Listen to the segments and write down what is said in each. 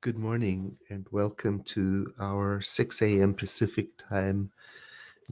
Good morning and welcome to our 6 a.m. Pacific time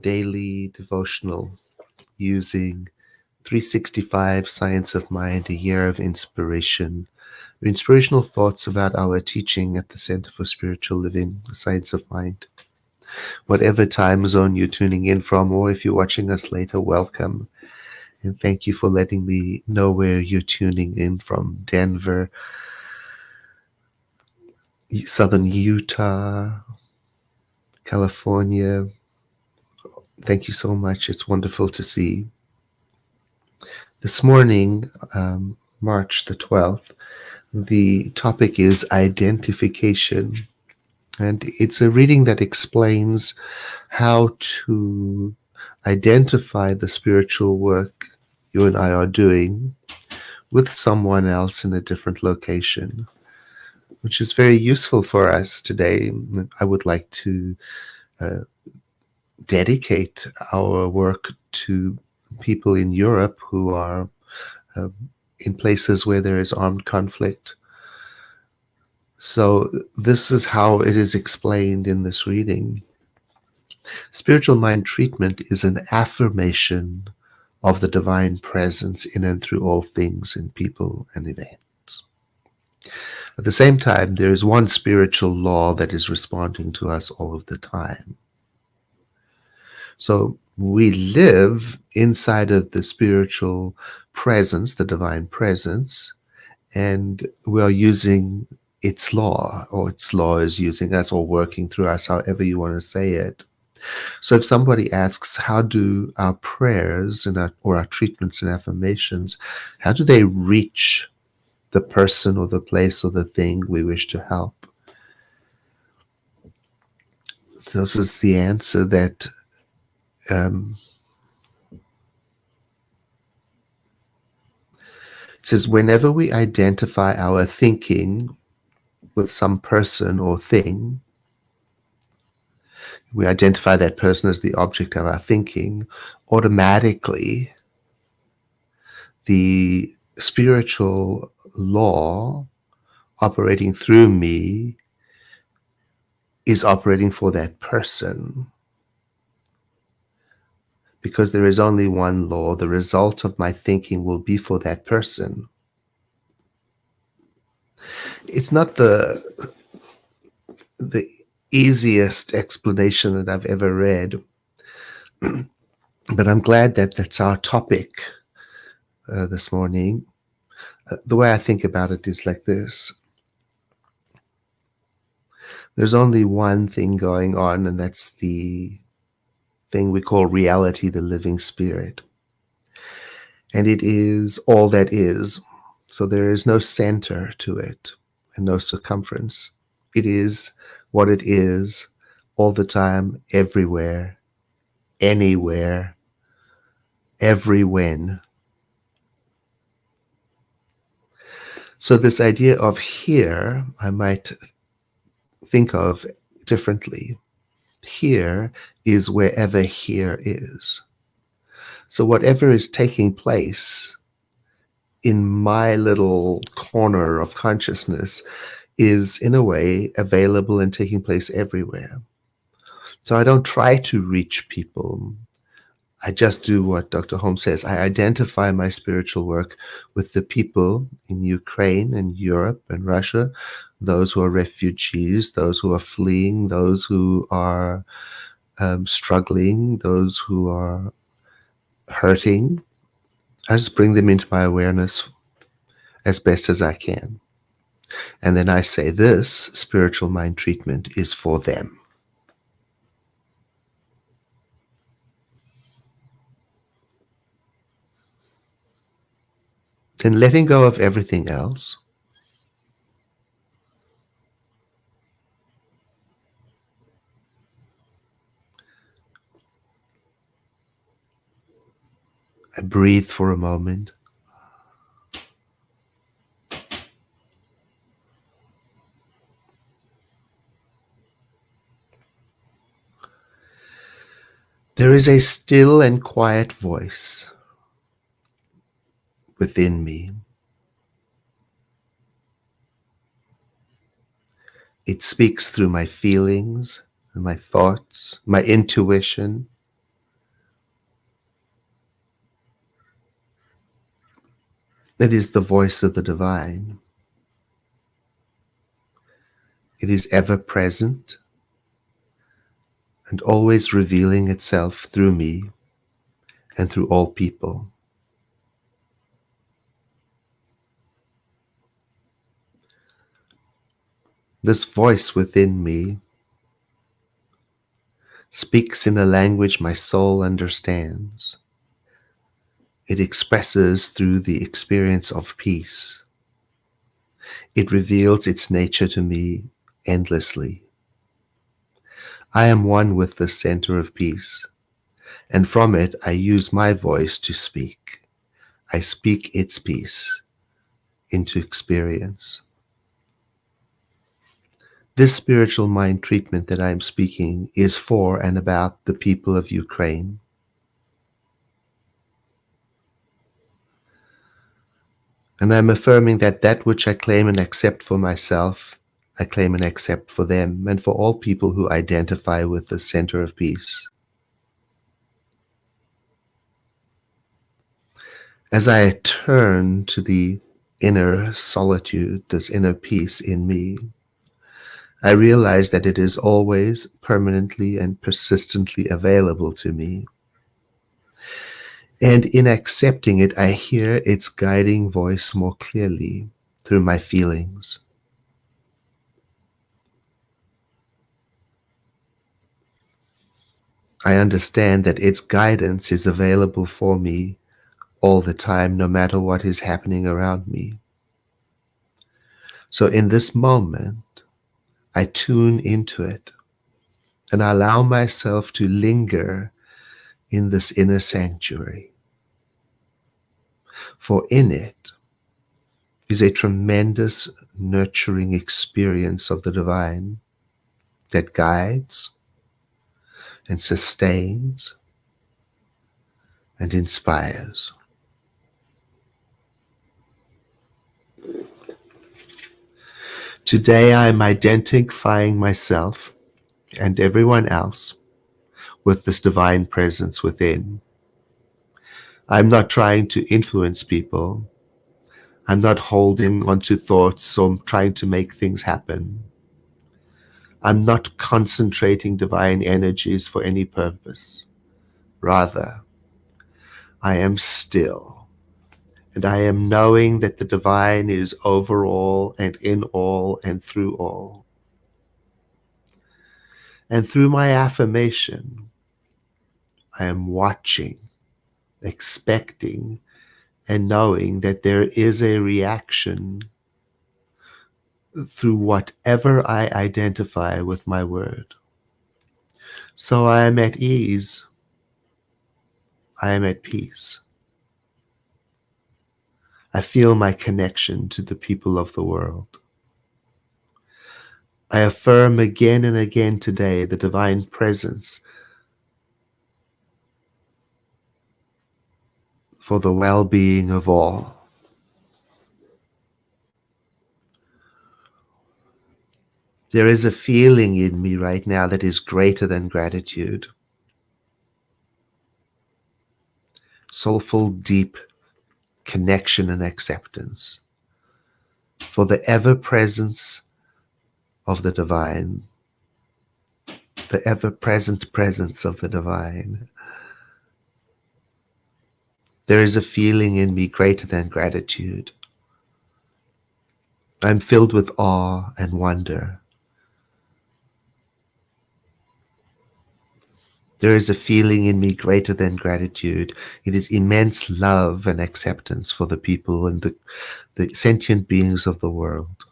daily devotional using 365 Science of Mind, a year of inspirational thoughts about our teaching at the Center for Spiritual Living, the Science of Mind. Whatever time zone you're tuning in from, or if you're watching us later, welcome. And thank you for letting me know where you're tuning in from. Denver, Southern Utah, California. Thank you so much. It's wonderful to see. This morning, March the 12th, the topic is identification. And it's a reading that explains how to identify the spiritual work you and I are doing with someone else in a different location, which is very useful for us today. I would like to uh, dedicate our work to people in Europe who are uh, in places where there is armed conflict. So this is how it is explained in this reading. Spiritual mind treatment is an affirmation of the divine presence in and through all things in people and events. At the same time, there is one spiritual law that is responding to us all of the time. So we live inside of the spiritual presence, the divine presence, and we are using its law, or its law is using us or working through us, however you want to say it. So if somebody asks, how do our prayers and our treatments and affirmations, how do they reach the person or the place or the thing we wish to help? This is the answer that says whenever we identify our thinking with some person or thing, we identify that person as the object of our thinking, automatically the spiritual law operating through me is operating for that person. Because there is only one law, the result of my thinking will be for that person. It's not the easiest explanation that I've ever read, but I'm glad that that's our topic this morning. The way I think about it is like this. There's only one thing going on, and that's the thing we call reality, the living spirit. And it is all that is. So there is no center to it and no circumference. It is what it is all the time, everywhere, anywhere, every when. So this idea of here, I might think of differently. Here is wherever here is. So whatever is taking place in my little corner of consciousness is, in a way, available and taking place everywhere. So I don't try to reach people. I just do what Dr. Holmes says. I identify my spiritual work with the people in Ukraine and Europe and Russia, those who are refugees, those who are fleeing, those who are struggling, those who are hurting. I just bring them into my awareness as best as I can. And then I say, this spiritual mind treatment is for them. And letting go of everything else, I breathe for a moment. There is a still and quiet voice within me. It speaks through my feelings and my thoughts, my intuition. It is the voice of the divine. It is ever present and always revealing itself through me and through all people. This voice within me speaks in a language my soul understands. It expresses through the experience of peace. It reveals its nature to me endlessly. I am one with the center of peace, and from it I use my voice to speak. I speak its peace into experience. This spiritual mind treatment that I am speaking is for and about the people of Ukraine. And I'm affirming that that which I claim and accept for myself, I claim and accept for them and for all people who identify with the center of peace. As I turn to the inner solitude, this inner peace in me, I realize that it is always permanently and persistently available to me. And in accepting it, I hear its guiding voice more clearly through my feelings. I understand that its guidance is available for me all the time, no matter what is happening around me. So in this moment, I tune into it and I allow myself to linger in this inner sanctuary. For in it is a tremendous nurturing experience of the divine that guides and sustains and inspires. Today I am identifying myself and everyone else with this divine presence within. I'm not trying to influence people. I'm not holding onto thoughts or trying to make things happen. I'm not concentrating divine energies for any purpose. Rather, I am still, and I am knowing that the divine is over all and in all and through all. And through my affirmation, I am watching, expecting, and knowing that there is a reaction through whatever I identify with my word. So I am at ease. I am at peace. I feel my connection to the people of the world. I affirm again and again today the divine presence for the well-being of all. There is a feeling in me right now that is greater than gratitude. Soulful, deep connection and acceptance for the ever-presence of the divine, the ever-present presence of the divine. There is a feeling in me greater than gratitude. I'm filled with awe and wonder. There is a feeling in me greater than gratitude. It is immense love and acceptance for the people and the sentient beings of the world.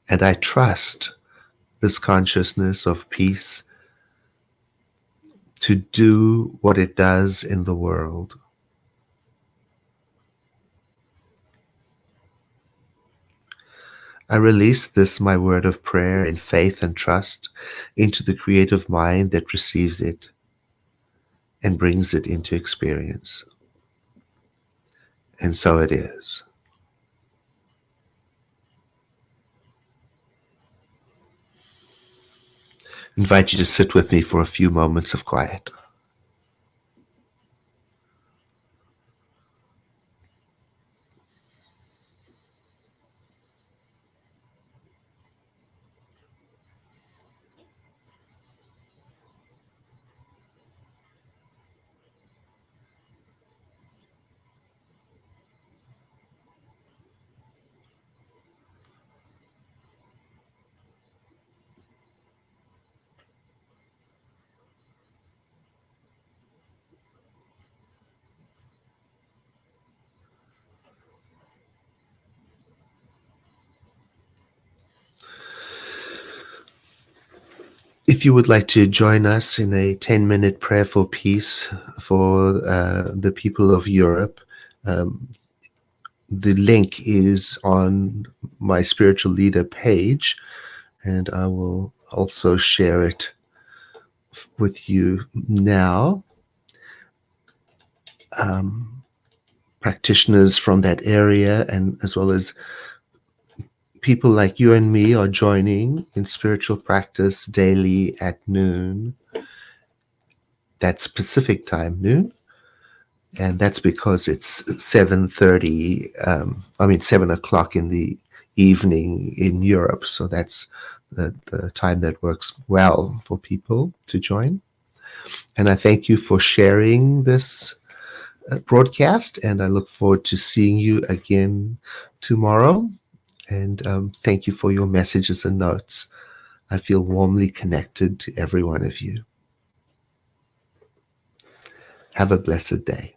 And I trust this consciousness of peace to do what it does in the world. I release this, my word of prayer, in faith and trust into the creative mind that receives it and brings it into experience. And so it is. invite you to sit with me for a few moments of quiet. If you would like to join us in a 10-minute prayer for peace for the people of Europe, um, the link is on my spiritual leader page, and I will also share it with you now. Practitioners from that area, and as well as people like you and me, are joining in spiritual practice daily at noon. That's Pacific time, noon. And that's because it's 7:30. 7 o'clock in the evening in Europe. So that's the time that works well for people to join. And I thank you for sharing this broadcast, and I look forward to seeing you again tomorrow. And thank you for your messages and notes. I feel warmly connected to every one of you. Have a blessed day.